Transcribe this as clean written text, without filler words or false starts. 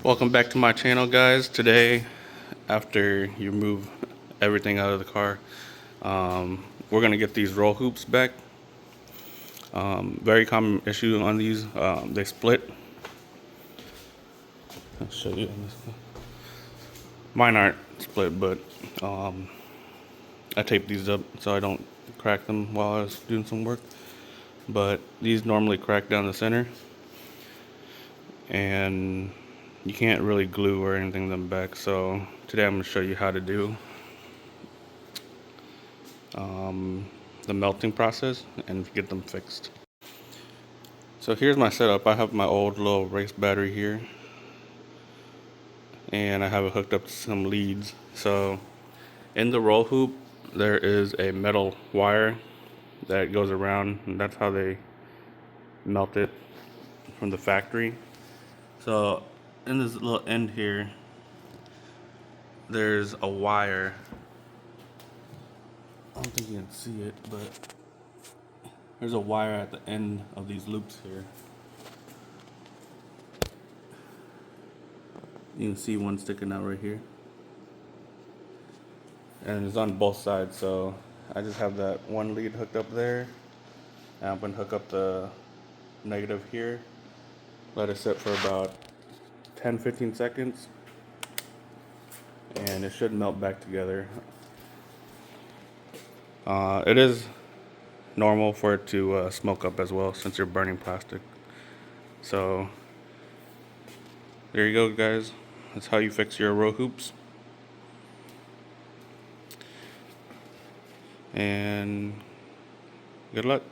Welcome back to my channel, guys. Today, after you move everything out of the car, we're gonna get these roll hoops back. Very common issue on these. They split. I'll show you on this one. Mine aren't split, but I taped these up so I don't crack them while I was doing some work. But these normally crack down the center, and you can't really glue or anything them back. So today I'm going to show you how to do the melting process and get them fixed. So here's my setup. I have my old little race battery here, and I have it hooked up to some leads. So in the roll hoop there is a metal wire that goes around, and that's how they melt it from the factory. So in this little end here there's a wire. I don't think you can see it, but there's a wire at the end of these loops here. You can see one sticking out right here, and it's on both sides. So I just have that one lead hooked up there, and I'm going to hook up the negative here, let it sit for about 10-15 seconds, and it should melt back together. It is normal for it to smoke up as well, since you're burning plastic. So there you go, guys. That's how you fix your row hoops. And good luck.